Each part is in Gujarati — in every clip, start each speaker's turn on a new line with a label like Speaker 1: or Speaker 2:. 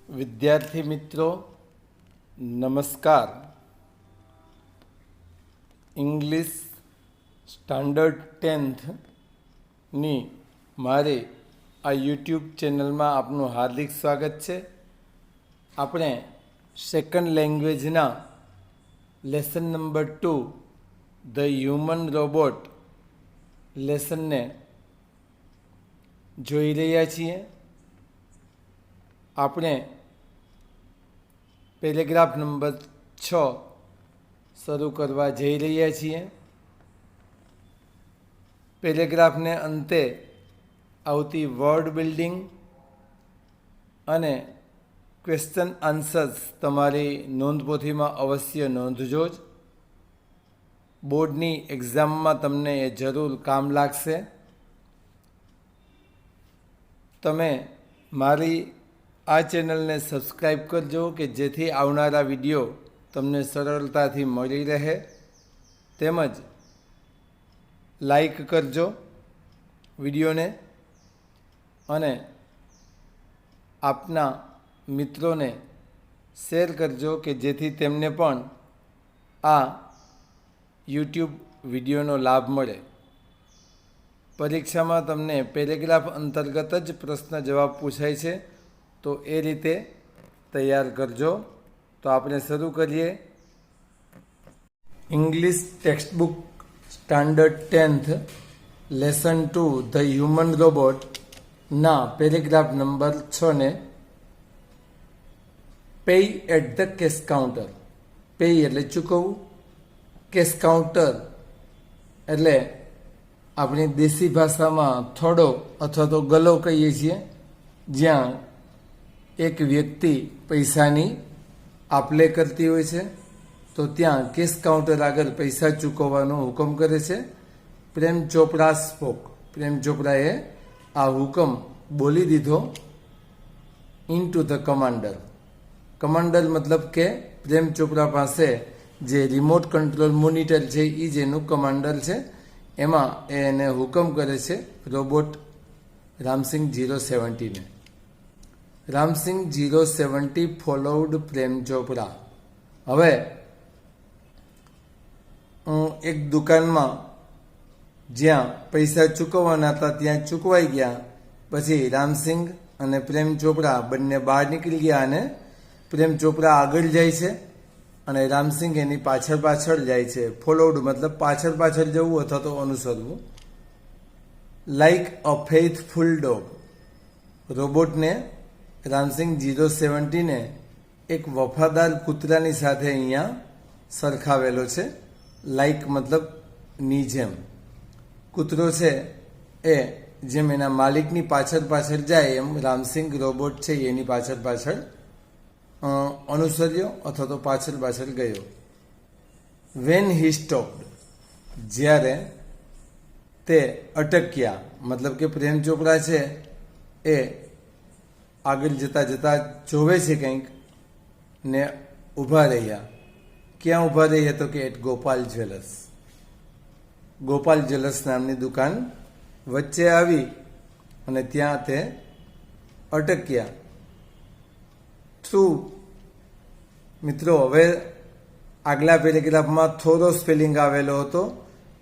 Speaker 1: વિદ્યાર્થી મિત્રો નમસ્કાર. ઇંગ્લિશ સ્ટાન્ડર્ડ 10થની મારી આ યુટ્યુબ ચેનલમાં આપનું હાર્દિક સ્વાગત છે. આપણે સેકન્ડ લેંગ્વેજના lesson number 2 the human robot લેસનને જોઈ રહ્યા છીએ. આપણે પેરેગ્રાફ નંબર 6 શરૂ કરવા જઈ રહ્યા છીએ. પેરેગ્રાફને અંતે આવતી વર્ડ બિલ્ડિંગ અને ક્વેશ્ચન આન્સર્સ તમારી નોંધપોથીમાં અવશ્ય નોંધજો જ. બોર્ડની એક્ઝામમાં તમને એ જરૂર કામ લાગશે. તમે મારી આ ચેનલને સબસ્ક્રાઈબ કરજો કે જેથી આવનારા વિડીયો તમને સરળતાથી મળી રહે. તેમજ લાઈક કરજો વિડીયોને અને આપના મિત્રોને શેર કરજો કે જેથી તેમને પણ આ યુટ્યુબ વિડીયોનો લાભ મળે. પરીક્ષામાં તમને પેરેગ્રાફ અંતર્ગત જ પ્રશ્ન જવાબ પૂછાય છે, તો એ રીતે તૈયાર કરજો. તો આપણે શરૂ કરીએ. English textbook standard 10th lesson 2 the human રોબોટના પેરેગ્રાફ નંબર 6 ને pay at the cash counter. Pay એટલે ચૂકવવું, કેશ કાઉન્ટર એટલે આપણી દેશી ભાષામાં થોડો અથવા તો ગલો કહીએ છીએ, જ્યાં એક વ્યક્તિ પૈસાની આપલે કરતી હોય છે, તો ત્યાં કેશ કાઉન્ટર આગળ પૈસા ચૂકવવાનો હુકમ કરે છે. પ્રેમ ચોપડા સ્પોક. પ્રેમ ચોપડાએ આ હુકમ બોલી દીધો in to the commander. Commander મતલબ કે પ્રેમ ચોપડા પાસે જે રિમોટ કંટ્રોલ મોનિટર છે એ જ એનું કમાન્ડર છે. એમાં એને હુકમ કરે છે રોબોટ રામસિંગ 070ને. રામસિંગ 070 ફોલોવડ પ્રેમ ચોપડા. હવે એક દુકાનમાં જ્યાં પૈસા ચૂકવવાના હતા ત્યાં ચૂકવાઈ ગયા. પછી રામસિંગ અને પ્રેમ ચોપડા બંને બહાર નીકળી ગયા અને પ્રેમ ચોપડા આગળ જાય છે અને રામસિંગ એની પાછળ પાછળ જાય છે. ફોલોવડ મતલબ પાછળ પાછળ જવું અથવા તો અનુસરવું. Like a faithful dog. રોબોટને રામસિંગ 070ને એક વફાદાર કૂતરાની સાથે અહીંયા સરખાવેલો છે. લાઈક મતલબ ની જેમ. કૂતરો છે એ જેમ એના માલિકની પાછળ પાછળ જાય એમ રામસિંગ રોબોટ છે એની પાછળ પાછળ અનુસર્યો અથવા તો પાછળ પાછળ ગયો. Van he stopped. જ્યારે તે અટક્યા, મતલબ કે પ્રેમ ચોપડા છે એ આગળ જતા જતા જોવે છે કંઈક ને ઊભા રહ્યા. ક્યાં ઊભા રહ્યા? તો કે at Gopal jewellers. Gopal jewellers નામની દુકાન વચ્ચે આવી અને ત્યાં તે અટક્યા. થ્રુ. મિત્રો, હવે આગલા પેરેગ્રાફમાં થોડો સ્પેલિંગ આવેલો હતો,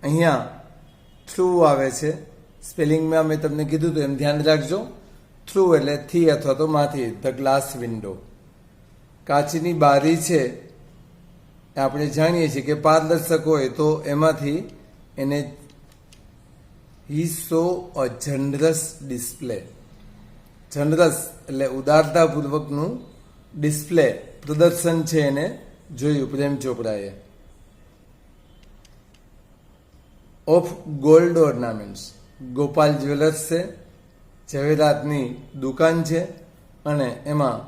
Speaker 1: અહીંયા થ્રુ આવે છે. સ્પેલિંગમાં મેં તમને કીધું તો એમ ધ્યાન રાખજો. થ્રુ એટલે થી અથવા તો માંથી. The glass window. કાચની બારી છે આપણે જાણીએ છીએ કે પારદર્શક હોય તો એમાંથી એને હી સો અ જનરસ ડિસ્પ્લે. જનરસ એટલે ઉદારતાપૂર્વકનું ડિસ્પ્લે, પ્રદર્શન છે એને જોયું પ્રેમ ચોપડાએ. Of gold ornaments. Gopal jewellers છે, ઝવેરાતની દુકાન છે અને એમાં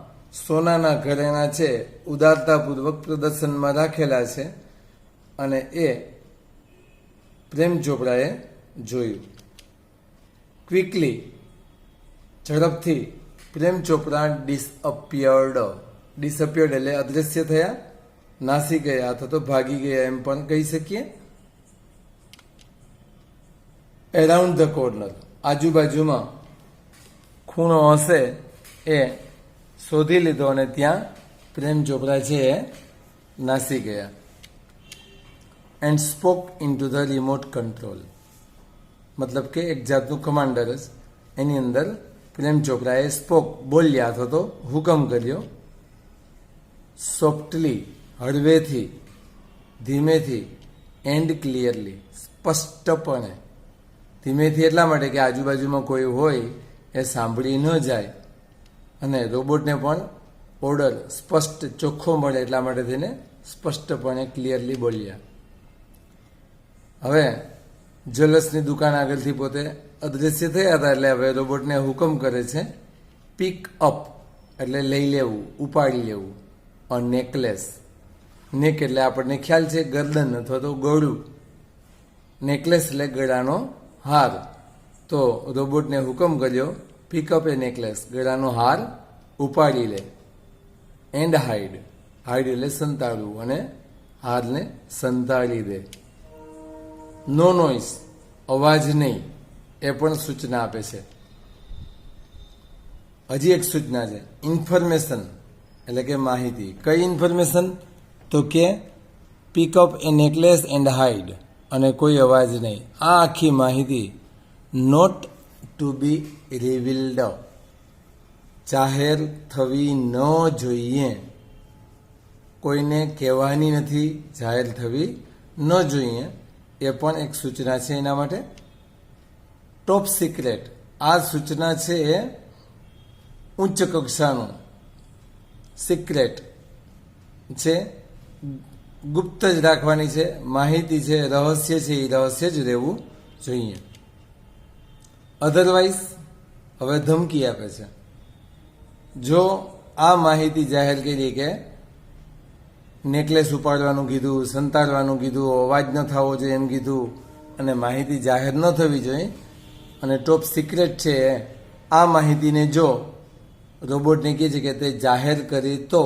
Speaker 1: સોનાના ઘરેણા છે ઉદારતાપૂર્વક પ્રદર્શનમાં રાખેલા છે અને એ પ્રેમ ચોપડાએ જોયું. ક્વિકલી. ઝડપથી. પ્રેમ ચોપડા ડિસઅપિયર્ડ. ડિસઅપિયર્ડ એટલે અદૃશ્ય થયા, નાસી ગયા અથવા તો ભાગી ગયા એમ પણ કહી શકીએ. Around the corner. આજુબાજુમાં ખૂણો હશે એ શોધી લીધો અને ત્યાં પ્રેમ ચોપરા છે એ નાસી ગયા. And spoke in to the remote control, મતલબ કે એક જાતનું કમાન્ડર જ એની અંદર પ્રેમ ચોપરાએ સ્પોક બોલ્યા અથવા તો હુકમ કર્યો. સોફ્ટલી, હળવેથી, ધીમેથી, એન્ડ ક્લિયરલી, સ્પષ્ટપણે. ધીમેથી એટલા માટે કે આજુબાજુમાં કોઈ હોય એ સાંભળી ન જાય અને રોબોટને પણ ઓર્ડર સ્પષ્ટ ચોખ્ખો મળે એટલા માટે તેને સ્પષ્ટપણે ક્લિયરલી બોલ્યા. હવે જ્વેલર્સની દુકાન આગળથી પોતે અદૃશ્ય થયા હતા એટલે હવે રોબોટને હુકમ કરે છે પિક અપ એટલે લઈ લેવું, ઉપાડી લેવું. અ નેકલેસ, નેક એટલે આપણને ખ્યાલ છે ગરદન અથવા તો ગળું, નેકલેસ એટલે ગળાનો હાર. તો રોબોટને હુકમ કર્યો પિકઅપ એ નેકલેસ, ગળાનો હાર ઉપાડી લે. એન્ડ હાઈડ, હાઈડ એટલે સંતાડવું અને હારને સંતાડી દે. નો નોઇસ, અવાજ નહીં, એ પણ સૂચના આપે છે. હજી એક સૂચના છે ઇન્ફોર્મેશન એટલે કે માહિતી. કઈ ઇન્ફોર્મેશન? તો કે pick up a necklace and hide અને કોઈ અવાજ નહીં. આ આખી માહિતી નોટ ટુ બી રિવીલ્ડ, જાહેર થવી ન જોઈએ. કોઈને કહેવાની નથી, જાહેર થવી ન જોઈએ. એ પણ એક સૂચના છે એના માટે. ટોપ સિક્રેટ, આ સૂચના છે એ ઉચ્ચ કક્ષાનું સિક્રેટ છે, ગુપ્ત જ રાખવાની છે. માહિતી છે, રહસ્ય છે, એ રહસ્ય જ રહેવું જોઈએ. અધરવાઇઝ હવે ધમકી આપે છે. જો આ માહિતી જાહેર કરી કે નેકલેસ ઉપાડવાનું કીધું, સંતાડવાનું કીધું, અવાજ ન થવો જોઈએ એમ કીધું અને માહિતી જાહેર ન થવી જોઈએ અને ટોપ સિક્રેટ છે આ માહિતીને જો રોબોટને કહે છે કે તે જાહેર કરી તો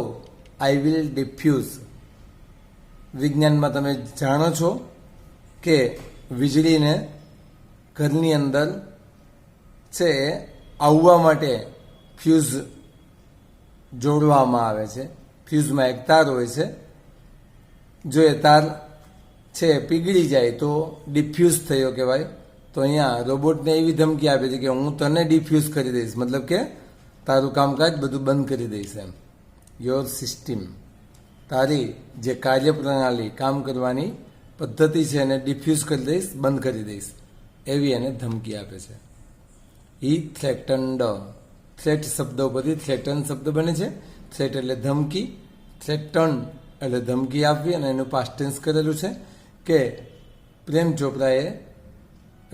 Speaker 1: આઈ વિલ ડિફ્યુઝ. વિજ્ઞાનમાં તમે જાણો છો કે વીજળીને ઘરની અંદર છે આવવા માટે ફ્યુઝ જોડવામાં આવે છે. ફ્યુઝમાં એક તાર હોય છે, જો એ તાર છે પીગળી જાય તો ડિફ્યુઝ થયો કહેવાય. તો અહીંયા રોબોટને એવી ધમકી આપે છે કે હું તને ડિફ્યુઝ કરી દઈશ, મતલબ કે તારું કામકાજ બધું બંધ કરી દઈશ એમ. યોર સિસ્ટમ, તારી જે કાર્યપ્રણાલી, કામ કરવાની પદ્ધતિ છે એને ડિફ્યુઝ કરી દઈશ, બંધ કરી દઈશ, એવી એને ધમકી આપે છે. હી થ્રેટન્ડ, થ્રેટ શબ્દ ઉપરથી થ્રેટન શબ્દ બને છે. થ્રેટ એટલે ધમકી, થ્રેટન એટલે ધમકી આપવી અને એનું પાસ્ટ ટેન્સ કરેલું છે કે પ્રેમ ચોપરાએ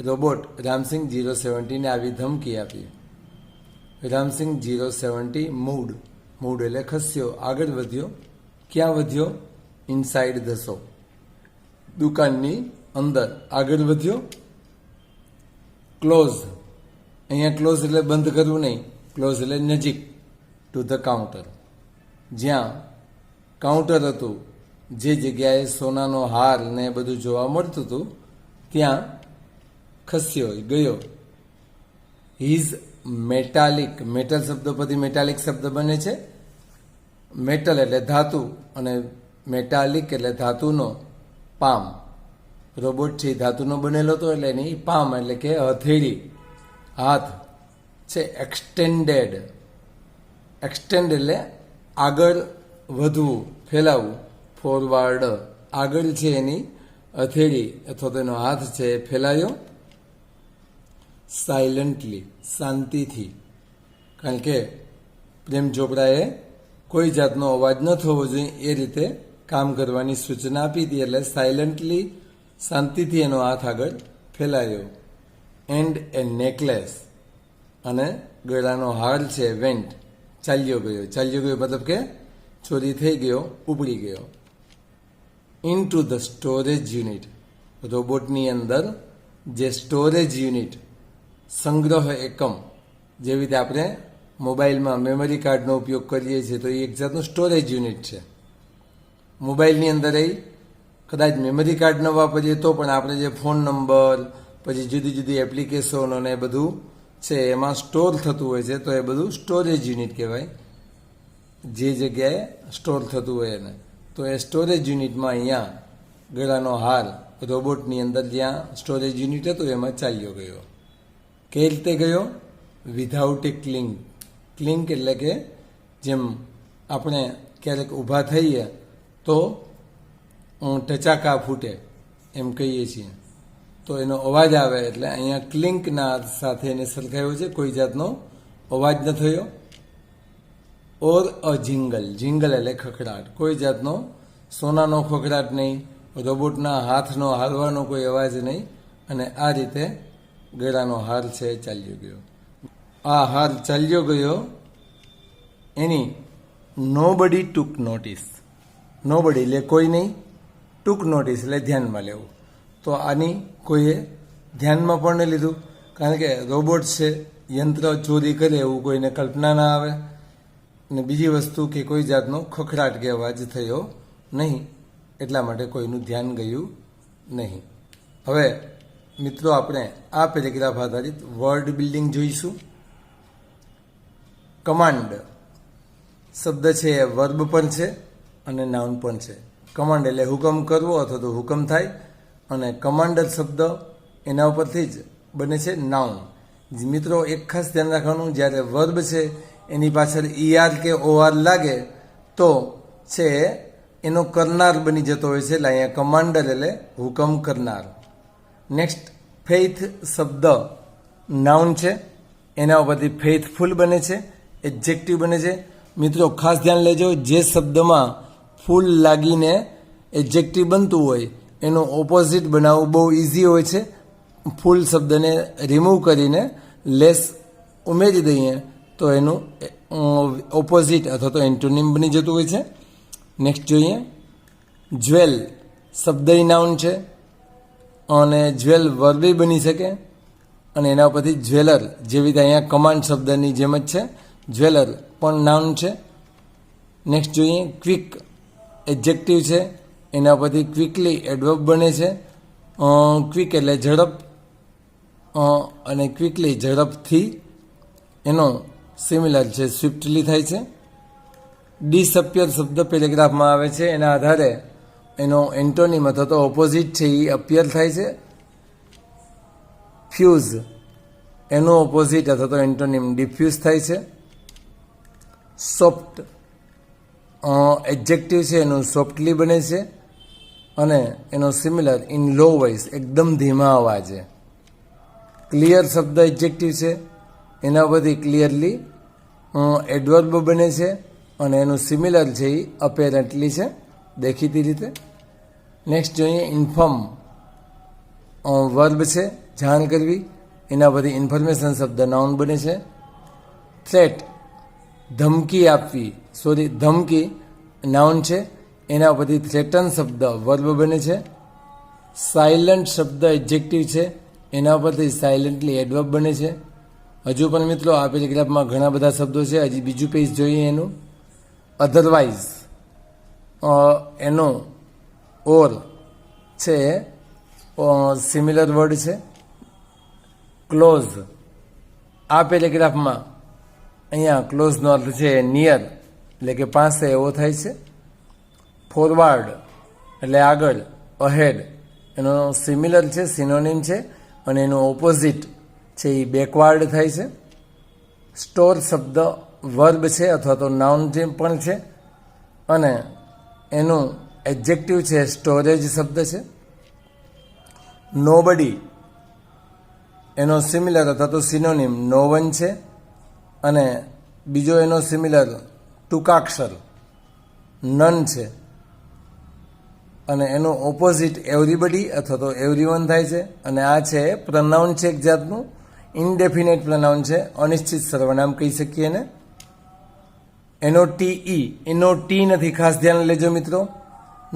Speaker 1: રોબોટ રામસિંગ 070ને આવી ધમકી આપી. રામસિંગ 070 મૂડ, મૂડ એટલે ખસ્યો, આગળ વધ્યો. ક્યાં વધ્યો? ઇનસાઇડ ધ શોપ, દુકાનની અંદર આગળ વધ્યો. ક્લોઝ, અહીંયા ક્લોઝ એટલે બંધ કરવું નહીં, ક્લોઝ એટલે નજીક. ટુ ધ કાઉન્ટર, જ્યાં કાઉન્ટર હતું, જે જગ્યાએ સોનાનો હાર ને બધું જોવા મળતું હતું ત્યાં ખસ્યો, ગયો. હિઝ મેટાલિક, મેટલ શબ્દ પરથી મેટાલિક શબ્દ બને છે. મેટલ એટલે ધાતુ અને મેટાલિક એટલે ધાતુનો પામ. રોબોટ છે ધાતુનો બનેલો હતો એટલે એની પામ એટલે કે હથેળી, હાથ છે એક્સટેન્ડેડ. એક્સટેન્ડ એટલે આગળ વધવું, ફેલાવવું. ફોરવર્ડ, આગળ છે એની હથેળી અથવા તો એનો હાથ છે એ ફેલાયો. સાયલન્ટલી, શાંતિથી, કારણ કે પ્રેમ ચોપરાએ કોઈ જાતનો અવાજ ન થવો જોઈએ એ રીતે કામ કરવાની સૂચના આપી હતી એટલે સાયલન્ટલી, શાંતિથી એનો હાથ આગળ ફેલાયો. એન્ડ એ નેકલેસ, અને ગળાનો હાર છે વેન્ટ, ચાલ્યો ગયો. ચાલ્યો ગયો મતલબ કે ચોરી થઈ ગયો, ઉપડી ગયો. Into the storage unit, રોબોટની અંદર જે સ્ટોરેજ યુનિટ, સંગ્રહ એકમ, જેવી રીતે આપણે મોબાઈલમાં મેમરી કાર્ડનો ઉપયોગ કરીએ છીએ તો એ એક જાતનું સ્ટોરેજ યુનિટ છે. મોબાઈલની અંદર એ કદાચ મેમરી કાર્ડ ન વાપરીએ તો પણ આપણે જે ફોન નંબર, પછી જુદી જુદી એપ્લિકેશનો ને બધું છે એમાં સ્ટોર થતું હોય છે તો એ બધું સ્ટોરેજ યુનિટ કહેવાય. જે જગ્યાએ સ્ટોર થતું હોય એને. તો એ સ્ટોરેજ યુનિટમાં અહીંયા ગળાનો હાર રોબોટની અંદર જ્યાં સ્ટોરેજ યુનિટ હતું એમાં ચાલ્યો ગયો. કઈ રીતે ગયો? વિધાઉટ એ ક્લિંક. ક્લિંક એટલે કે જેમ આપણે ક્યારેક ઊભા થઈએ તો ટચાકા ફૂટે એમ કહીએ છીએ, તો એનો અવાજ આવે એટલે અહીંયા ક્લિંકના સાથે એને સરખાયો છે. કોઈ જાતનો અવાજ ન થયો. ઓર અ જિંગલ. જિંગલ એટલે ખખડાટ. કોઈ જાતનો સોનાનો ખખડાટ નહીં, રોબોટના હાથનો હાલવાનો કોઈ અવાજ નહીં. અને આ રીતે ગળાનો હાર છે ચાલ્યો ગયો. આ હાર ચાલ્યો ગયો એની નોબડી ટુક નોટિસ. નોબડી એટલે કોઈ નહીં, ટુક નોટિસ એટલે ધ્યાનમાં લેવું. તો આની કોઈએ ધ્યાનમાં પણ નહીં લીધું, કારણ કે રોબોટ છે, યંત્ર ચોરી કરે એવું કોઈને કલ્પના ના આવે. અને બીજી વસ્તુ કે કોઈ જાતનો ખખડાટ કે અવાજ થયો નહીં, એટલા માટે કોઈનું ધ્યાન ગયું નહીં. હવે મિત્રો આપણે આ પેરેગ્રાફ આધારિત વર્ડ બિલ્ડિંગ જોઈશું. કમાન્ડ શબ્દ છે એ વર્બ પણ છે અને નાઉન પણ છે. કમાન્ડ એટલે હુકમ કરવો અથવા તો હુકમ થાય, અને કમાન્ડર શબ્દ એના ઉપરથી જ બને છે નાઉન. મિત્રો એક ખાસ ધ્યાન રાખવાનું, જ્યારે વર્બ છે એની પાછળ ER કે OR લાગે તો છે એનો કરનાર બની જતો હોય છે, એટલે અહીંયા કમાન્ડર એટલે હુકમ કરનાર. નેક્સ્ટ ફેઇથ શબ્દ નાઉન છે, એના ઉપરથી ફેઇથફુલ બને છે, એડજેક્ટિવ બને છે. મિત્રો ખાસ ધ્યાન લેજો, જે શબ્દમાં ફૂલ લાગીને એડજેક્ટિવ બનતું હોય એનું ઓપોઝિટ બનાવવું બહુ ઇઝી હોય છે. ફૂલ શબ્દને રિમૂવ કરીને લેસ ઉમેરી દઈએ તો એનું ઓપોઝિટ અથવા તો એન્ટોનિમ બની જતું હોય છે. નેક્સ્ટ જોઈએ, જ્વેલ શબ્દ નાઉન છે અને જ્વેલ વર્બી બની શકે, અને એના પરથી જ્વેલર, જેવી રીતે અહીંયા કમાન્ડ શબ્દની જેમ જ છે, જ્વેલર પણ નાઉન છે. નેક્સ્ટ જોઈએ, ક્વિક એડજેક્ટિવ છે, એના પરથી ક્વિકલી એડવર્બ બને છે. ક્વિક એટલે ઝડપ, અને ક્વિકલી ઝડપથી એનો સિમિલર છે સ્વિફ્ટલી થાય છે. ડિસઅપિયર શબ્દ પેરેગ્રાફમાં આવે છે, એના આધારે એનો એન્ટોનિમ અથવા તો ઓપોઝિટ છે એ અપિયર થાય છે. ફ્યુઝ એનો ઓપોઝિટ અથવા તો એન્ટોનિમ ડિફ્યુઝ થાય છે. સોફ્ટ એડજેક્ટિવ છે એનું સોફ્ટલી બને છે, અને એનો સિમિલર ઇન લો વોઇસ એકદમ ધીમા અવાજે. ક્લિયર શબ્દ એડજેક્ટિવ છે, એના પરથી ક્લિયરલી એડવર્બ બને છે, અને એનું સિમિલર છે એ અપેરન્ટલી છે, દેખીતી રીતે. નેક્સ્ટ જોઈએ, ઇન્ફોર્મ વર્બ છે, જાણ કરવી, એના પરથી ઇન્ફોર્મેશન શબ્દ નાઉન બને છે. થ્રેટ ધમકી આપવી, ધમકી નાઉન છે, એના પરથી થ્રેટન શબ્દ વર્બ બને છે. સાયલન્ટ શબ્દ એડજેક્ટિવ છે, એના પરથી સાયલન્ટલી એડવર્બ બને છે. હજુ પણ મિત્રો આ પેરેગ્રાફમાં ઘણા બધા શબ્દો છે, હજી બીજું પેજ જોઈએ એનું. અધરવાઇઝ એનો ઓર છે સિમિલર વર્ડ છે. ક્લોઝ આ પેરેગ્રાફમાં અહીંયા ક્લોઝનો અર્થ છે નિયર, એટલે કે પાસે એવો થાય છે. ફોરવર્ડ એટલે આગળ, અહેડ એનો સિમિલર છે, સિનોનિમ છે, અને એનું ઓપોઝિટ છે એ બેકવર્ડ થાય છે. સ્ટોર શબ્દ વર્બ છે અથવા તો નાઉન પણ છે, અને એનું એડજેક્ટિવ છે સ્ટોરેજ શબ્દ છે. નોબડી એનો સિમિલર અથવા તો સિનોનિમ નો વન છે, અને બીજો એનો સિમિલર ટૂંકાક્ષર નન છે, અને એનું ઓપોઝિટ એવરીબડી અથવા તો એવરીવન થાય છે. અને આ છે પ્રનાઉન છે, એક જાતનું ઇનડેફિનેટ પ્રનાઉન છે, અનિશ્ચિત સર્વનામ કહી શકીએ ને. એનો એનો ટી નથી, ખાસ ધ્યાન લેજો મિત્રો.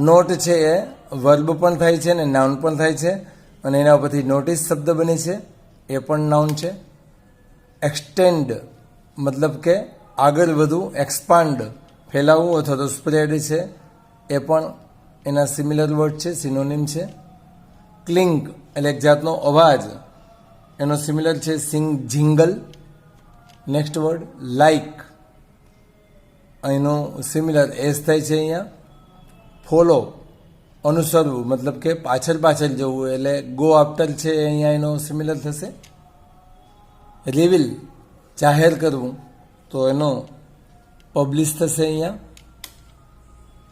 Speaker 1: નોટ છે એ વર્બ પણ થાય છે ને નાઉન પણ થાય છે, અને એના ઉપરથી નોટિસ શબ્દ બને છે, એ પણ નાઉન છે. એક્સટેન્ડ મતલબ કે આગળ વધવું, એક્સપાન્ડ ફેલાવવું અથવા તો સ્પ્રેડ છે, એ પણ એના સિમિલર વર્ડ છે, સિનોનિમ છે. ક્લિંક એટલે એક જાતનો અવાજ, એનો સિમિલર છે જિંગલ. નેક્સ્ટ વર્ડ લાઇક અહીંનું સિમિલર એસ થાય છે અહીંયા. ફોલો અનુસરવું મતલબ કે પાછળ પાછળ જવું એટલે ગો આફ્ટર છે અહીંયા એનો સિમિલર થશે. રિવીલ જાહેર કરવું તો એનો પબ્લિશ થશે અહીંયા.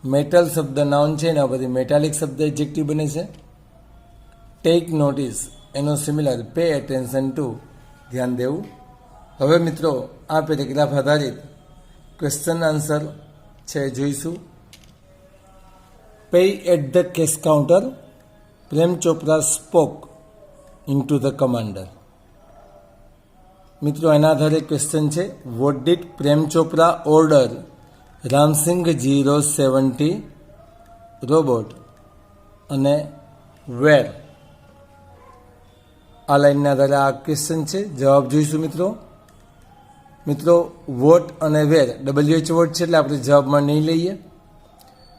Speaker 1: મેટલ શબ્દ નાઉન છે એના પરથી મેટાલિક શબ્દ એડજેક્ટિવ બને છે. ટેક નોટિસ એનો સિમિલર પે એટેન્શન ટુ ધ્યાન દેવું. હવે મિત્રો આ પેરેગ્રાફ આધારિત ક્વેશ્ચન આન્સર છે જોઈશું. Pay at the cash counter Prem Chopra spoke into the commander. મિત્રો એના આધારે ક્વેશ્ચન છે what did Prem Chopra order Ramsingh 070 robot અને વેર. આ લાઈનના આધારે આ ક્વેશ્ચન છે. જવાબ જોઈશું મિત્રો વોટ અને વેર WH વોટ છે એટલે આપણે જવાબમાં નહીં લઈએ.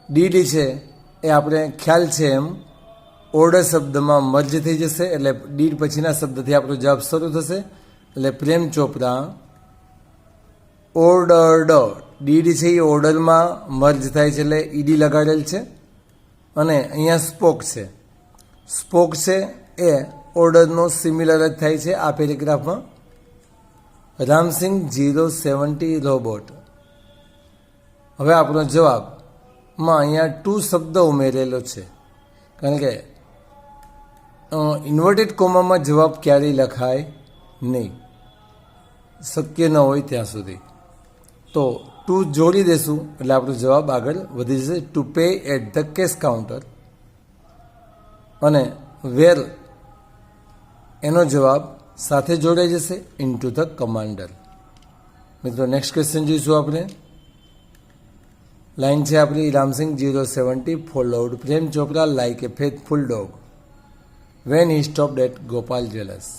Speaker 1: ડીડી છે એ આપણે ખ્યાલ છે એમ ઓર્ડર શબ્દમાં મર્જ થઈ જશે એટલે ડીડ પછીના શબ્દથી આપણો જવાબ શરૂ થશે એટલે પ્રેમ ચોપરા ઓર્ડર્ડ. ડીડી છે એ ઓર્ડરમાં મર્જ થાય છે એટલે ઈડી લગાડેલ છે. અને અહીંયા સ્પોક છે એ ઓર્ડરનો સિમિલર જ થાય છે આ પેરેગ્રાફમાં. રામસિંગ 070 રોબોટ. હવે આપણો જવાબમાં અહીંયા ટુ શબ્દ ઉમેરેલો છે કારણ કે ઇન્વર્ટેડ કોમામાં જવાબ ક્યારેય લખાય નહીં શક્ય ન હોય ત્યાં સુધી. તો ટુ જોડી દેશું એટલે આપણો જવાબ આગળ વધી જશે. To pay at the cash counter અને વેર એનો જવાબ સાથે જોડાઈ જશે ઇન્ટુ ધ કમાન્ડર. મિત્રો નેક્સ્ટ ક્વેશ્ચન જોઈશું આપણે. લાઈન છે આપણી Ramsingh 070 followed Prem Chopra like a faithful dog when he stopped at Gopal jewellers.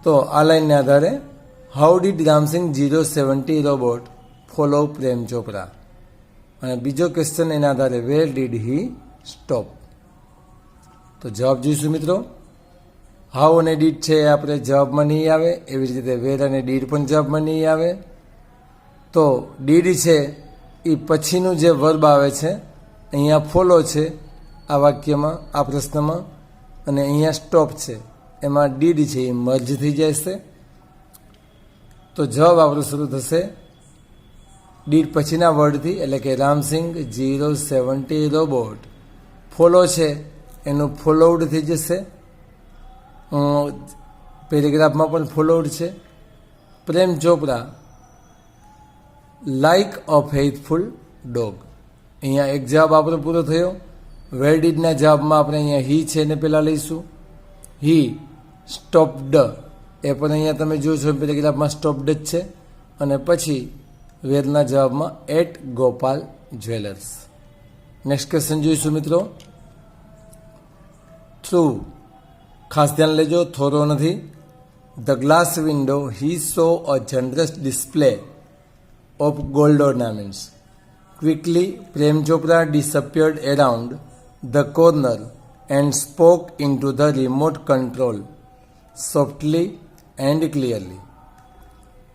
Speaker 1: તો આ લાઈનને આધારે how did Ramsingh 070 robot follow Prem Chopra અને બીજો ક્વેશ્ચન એના આધારે વેર ડીડ હી સ્ટોપ. તો જવાબ જોઈશું મિત્રો. હાઉ અને ડીડ છે એ આપણે જવાબમાં નહીં આવે એવી જ રીતે વેર અને ડીડ પણ જવાબમાં નહીં આવે. તો ડીડ છે એ પછીનું જે વર્બ આવે છે અહીંયા ફોલો છે આ વાક્યમાં આ પ્રશ્નમાં અને અહીંયા સ્ટોપ છે એમાં ડીડ છે એ મર્જ થઈ જશે. તો જવાબ આપણો શરૂ થશે ડીડ પછીના વર્ડથી એટલે કે રામસિંગ 070 રોબોટ ફોલો છે એનું ફોલોડ થઈ જશે. પેરેગ્રાફમાં પણ ફોલોડ છે. Prem Chopra like a faithful dog. અહીંયા એક જવાબ આપણો પૂરો થયો. વેર ડીડના જવાબમાં આપણે અહીંયા હી છે એને પહેલાં લઈશું. હી સ્ટોપ્ડ એ પણ અહીંયા તમે જોશો પેરેગ્રાફમાં સ્ટોપ્ડ જ છે અને પછી વેરના જવાબમાં at Gopal jewellers. Next question જોઈશું મિત્રો. થ્રુ ખાસ ધ્યાન લેજો થોરો નથી. The glass window he saw a generous display of gold ornaments. Quickly Prem Chopra disappeared around the corner and spoke into the remote control softly and clearly.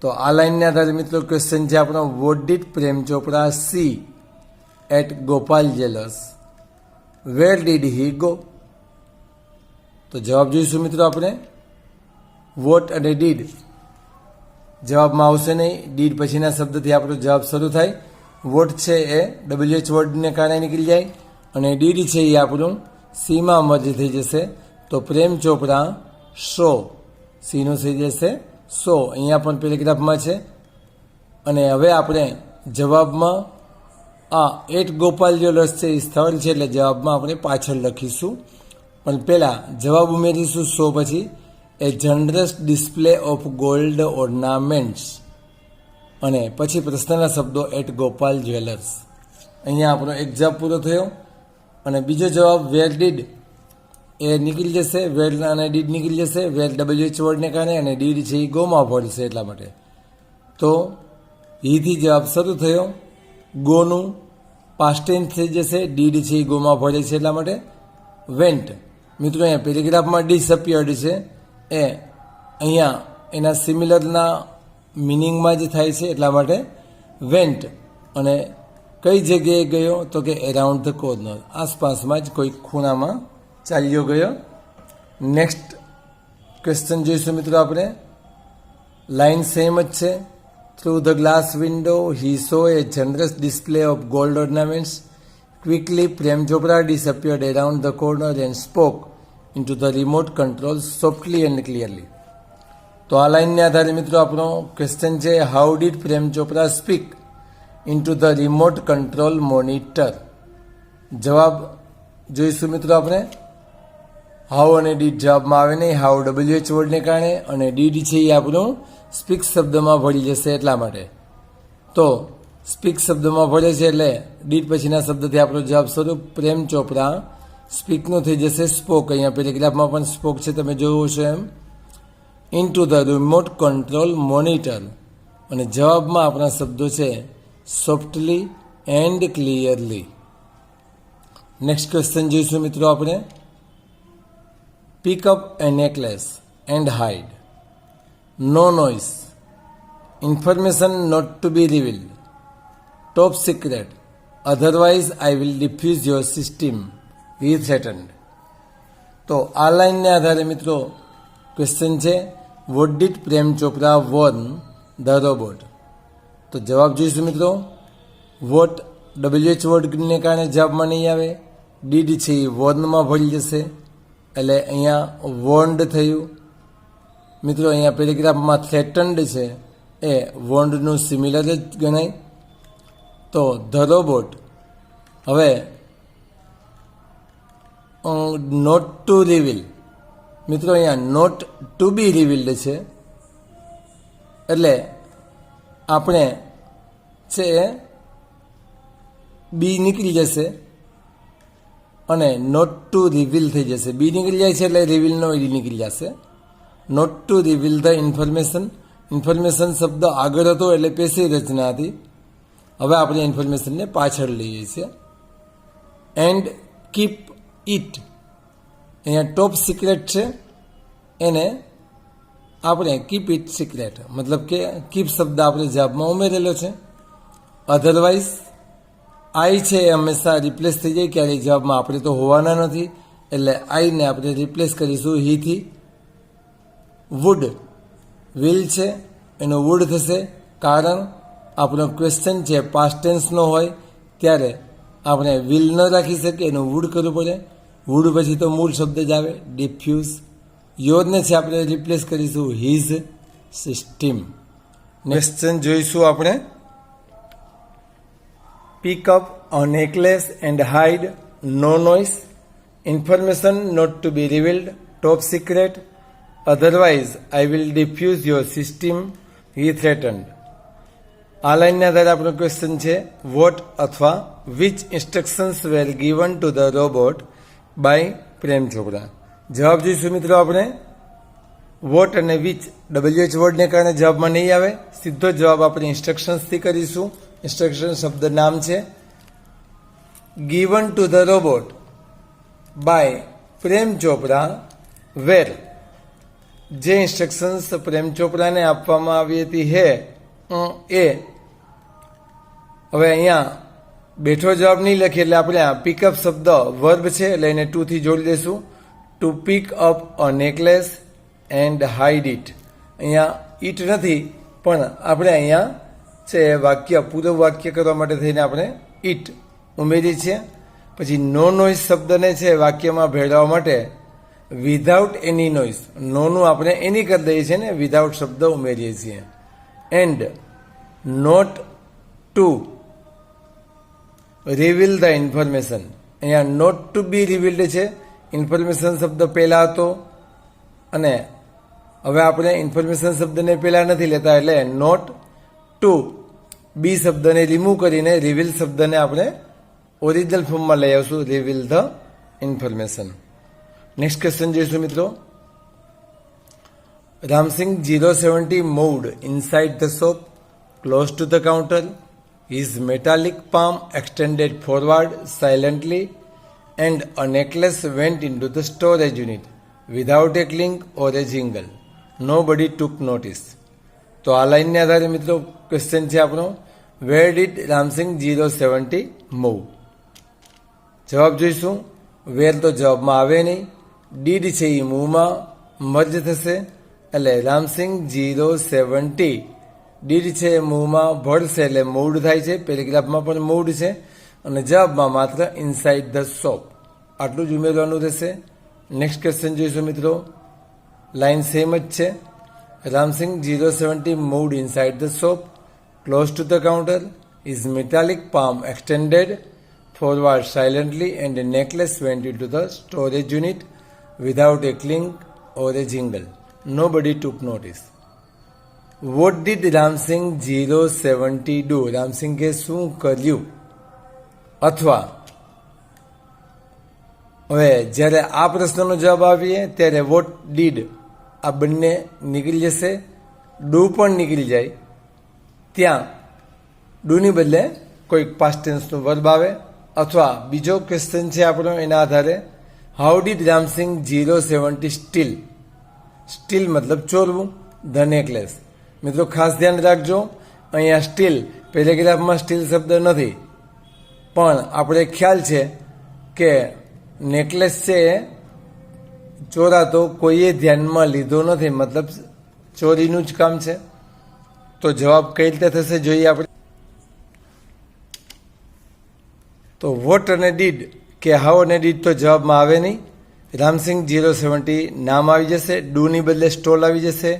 Speaker 1: તો આ લાઈનને આધારે મિત્રો ક્વેશ્ચન છે આપણો what did Prem Chopra see at Gopal jewellers where did he go. તો જવાબ જોઈશું મિત્રો આપણે. વોટ અને ડીડ જવાબમાં આવશે નહીં. ડીડ પછીના શબ્દથી આપણો જવાબ શરૂ થાય. વોટ છે એ WH વર્ડને કારણે નીકળી જાય અને ડીડ છે એ આપણું સીમાં મર્જ થઈ જશે. તો પ્રેમ ચોપરા શો સીનું થઈ જશે સો. અહીંયા પણ પેરેગ્રાફમાં છે અને હવે આપણે જવાબમાં આ એટ ગોપાલ જ્વેલર્સ છે એ સ્થળ છે એટલે જવાબમાં આપણે પાછળ લખીશું પણ પહેલાં જવાબ ઉમેરીશું સો પછી a generous display of gold ornaments અને પછી પ્રશ્નના શબ્દો એટ ગોપાલ જ્વેલર્સ. અહીંયા આપણો એક જવાબ પૂરો થયો અને બીજો જવાબ વેર ડીડ એ નીકળી જશે. વેર અને ડીડ નીકળી જશે વેર WH વર્ડને કારણે અને ડીડ છે એ ગોમાં પડશે એટલા માટે. તો હીથી જવાબ શરૂ થયો. ગોનું પાસ્ટ ટેન્સ થઈ જશે. ડીડ છે એ ગોમાં પડે છે એટલા માટે. વેન્ટ મિત્રો અહીંયા પેરેગ્રાફમાં ડિસઅપિયર્ડ છે એ અહીંયા એના સિમિલરના મિનિંગમાં જ થાય છે, એટલા માટે વેન્ટ. અને કઈ જગ્યાએ ગયો તો કે એરાઉન્ડ ધ કોર્નર, આસપાસમાં જ કોઈ ખૂણામાં ચાલ્યો ગયો. નેક્સ્ટ ક્વેશ્ચન જોઈશું મિત્રો આપણે. લાઇન સેમ જ છે. Through the glass window he so A generous display of gold ornaments. Quickly Prem Chopra disappeared around the corner and spoke into the remote control softly and clearly. તો આ લાઇનને આધારે મિત્રો આપણો ક્વેશ્ચન છે, how did Prem Chopra speak into the remote control monitor. જવાબ જોઈશું મિત્રો આપણે. હાઉ અને ડીડ જવાબમાં આવે નહીં. હાઉ WH વર્ડને કારણે અને ડીડ છે એ આપણું સ્પીક શબ્દમાં ભળી જશે એટલા માટે. તો સ્પીક શબ્દમાં ભળે છે એટલે ડીડ પછીના શબ્દથી આપણો જવાબ સ્વરૂપ પ્રેમ ચોપરા સ્પીકનું થઈ જશે સ્પોક. અહીંયા પેરેગ્રાફમાં પણ સ્પોક છે, તમે જોયું છે એમ. Into the remote control monitor. અને જવાબમાં આપણા શબ્દો છે softly and clearly. Next question જોઈશું મિત્રો આપણે. Pick up a necklace and hide. No noise. Information not to be revealed. Top secret. Otherwise I will defuse your system. He threatened. તો આ લાઇનને આધારે મિત્રો ક્વેશ્ચન છે, what did Prem Chopra warn the robot. તો જવાબ જોઈશું મિત્રો. વોટ WH વર્ડને કારણે જવાબમાં નહીં આવે. ડીડ છે એ વોર્નમાં ભળી જશે એટલે અહીંયા વોન્ડ થયું. મિત્રો અહીંયા પેરેગ્રાફમાં થ્રેટન્ડ છે એ વોન્ડનું સિમિલર જ ગણાય. તો ધ રોબોટ હવે નોટ ટુ રિવીલ. મિત્રો અહીંયા નોટ ટુ બી રિવીલ્ડ છે એટલે આપણે છે બી નીકળી જશે અને નોટ ટુ રિવીલ થઈ જશે. બી નીકળી જાય છે એટલે રિવીલનો ઈ નીકળી જશે. Not to reveal the information. Information શબ્દ આગળ હતો એટલે પેશી રચના હતી. હવે આપણે ઇન્ફોર્મેશનને પાછળ લઈએ છીએ. And keep it. અહીંયા ટોપ સિક્રેટ છે એને આપણે કીપ ઇટ સિક્રેટ મતલબ કે કીપ શબ્દ આપણે જવાબમાં ઉમેરેલો છે. અધરવાઇઝ આઈ છે એ હંમેશા રિપ્લેસ થઈ જાય ક્યારેય જવાબમાં આપણે તો હોવાના નથી એટલે આઈને આપણે રિપ્લેસ કરીશું હીથી. વુડ વિલ છે એનો વુડ થશે કારણ આપણો ક્વેશ્ચન છે પાસ્ટ ટેન્સનો હોય ત્યારે આપણે વિલ ન રાખી શકીએ, એનું વુડ કરવું પડે. વુડ પછી તો મૂળ શબ્દ જ આવે ડિફ્યુઝ. યોરને છે આપણે રિપ્લેસ કરીશું હીઝ સિસ્ટમ. ક્વેશ્ચન જોઈશું આપણે. Pick up a necklace and hide. No noise. Information not to be revealed. Top secret. Otherwise I will defuse your system. He threatened. આ લાઇનના આધારે આપણો ક્વેશ્ચન છે, વોટ અથવા which instructions were given to the robot by Prem Chopra. જવાબ જોઈશું મિત્રો આપણે. વોટ અને વિચ WH વર્ડને કારણે જવાબમાં નહીં આવે. સીધો જવાબ આપણે ઇન્સ્ટ્રક્શન્સથી કરીશું. ઇન્સ્ટ્રક્શન શબ્દ નામ છે. Given to the robot by Prem Chopra were. જે ઇન્સ્ટ્રક્શન્સ પ્રેમ ચોપરાને આપવામાં આવી હતી એ હવે અહીંયા બેઠો જવાબ નહીં લખીએ એટલે આપણે આ પિકઅપ શબ્દ વર્બ છે એટલે એને ટુથી જોડી દઈશું. To pick up a necklace and hide it. અહીંયા ઇટ નથી પણ આપણે અહીંયા છે વાક્ય પૂરું વાક્ય કરવા માટે થઈને આપણે ઇટ ઉમેરી છે. પછી નો નોઇઝ શબ્દને છે વાક્યમાં ભેળવવા માટે વિધાઉટ એની નોઇઝ. નોનું આપણે એની કરી દઈએ છીએ ને વિધાઉટ શબ્દ ઉમેરીએ છીએ. And not to reveal the information. અહીંયા નોટ ટુ બી રિવીલ્ડ છે. ઇન્ફોર્મેશન શબ્દ પહેલાં હતો અને હવે આપણે ઇન્ફોર્મેશન શબ્દને પહેલાં નથી લેતા એટલે નોટ ટુ બી શબ્દને રિમૂવ કરીને રિવીલ શબ્દને આપણે ઓરિજિનલ ફોર્મમાં લઈ આવશું. Reveal the information. Next question જોઈશું મિત્રો. Ramsingh 070 moved inside the shop, close to the counter, his metallic palm extended forward silently, and a necklace went into the storage unit without a clink or a jingle. Nobody took notice. તો આ લાઈનને આધારે મિત્રો ક્વેશ્ચન છે આપણો, વેર ડીડ રામસિંગ 070 મૂવ? જવાબ જોઈશું. વેર તો જવાબમાં આવે નહીં, ડીડ છે એ મૂવમાં મર્જ થશે, એટલે રામસિંગ 070 ડીડ છે એ મૂવમાં ભળશે એટલે મૂવડ થાય છે. પેરેગ્રાફમાં પણ મૂવડ છે અને જવાબમાં માત્ર ઇનસાઇડ ધ શોપ આટલું જ ઉમેરવાનું રહેશે. નેક્સ્ટ ક્વેશ્ચન જોઈશું મિત્રો, લાઈન સેમ જ છે. Ramsingh 070 moved inside the shop, close to the counter, his metallic palm extended forward silently and a necklace went into the storage unit without a clink or a jingle. Nobody took notice. What did Ramsing 070 do? રામસિંગે શું કર્યું? અથવા હવે જ્યારે આ પ્રશ્નનો જવાબ આવીએ ત્યારે વોટ ડીડ આ બંને નીકળી જશે, ડુ પણ નીકળી જાય. ત્યાં ડુની બદલે કોઈક પાસ્ટ ટેન્સનું વર્બ આવે. અથવા બીજો ક્વેશ્ચન છે આપણો એના આધારે, how did Ramsingh 070 steel? Steel મતલબ ચોરવું, ધ નેકલેસ. મિત્રો ખાસ ધ્યાન રાખજો, અહીંયા સ્ટીલ પેરેગ્રાફમાં સ્ટીલ શબ્દ નથી, પણ આપણે ખ્યાલ છે કે નેકલેસ છે એ ચોરાતો કોઈએ ધ્યાનમાં લીધો નથી, મતલબ ચોરીનું જ કામ છે. તો જવાબ કઈ રીતે થશે જોઈએ આપણે. તો વોટ અને ડીડ કે હાઉ અને ડીડ તો જવાબમાં આવે નહીં. રામસિંગ 070 નામ આવી જશે, ડુની બદલે સ્ટોલ આવી જશે,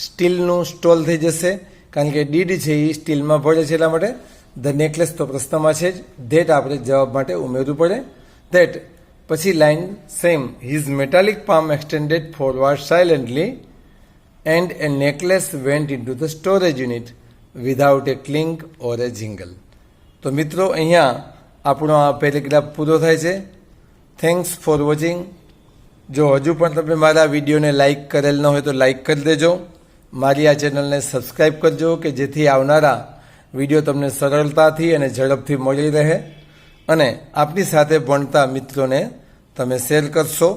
Speaker 1: સ્ટીલનું સ્ટોલ થઈ જશે, કારણ કે ડીડ છે એ સ્ટીલમાં ભળે છે એટલા માટે. ધ નેકલેસ તો પ્રશ્નમાં છે જ, ધેટ આપણે જવાબ માટે ઉમેરવું પડે. ધેટ પછી line same, his metallic palm extended forward silently and a necklace went into the storage unit without a clink or a jingle. તો મિત્રો અહીંયા આપણો આ પેરેગ્રાફ પૂરો થાય છે. Thanks for watching. જો હજુ પણ તમે મારા વિડીયોને લાઇક કરેલ ન હોય તો લાઇક કરી દેજો. મારી આ ચેનલને સબસ્ક્રાઈબ કરજો કે જેથી આવનારા વિડીયો તમને સરળતાથી અને ઝડપથી મળી રહે, અને આપની સાથે ભણતા મિત્રોને તમે શેર કરશો.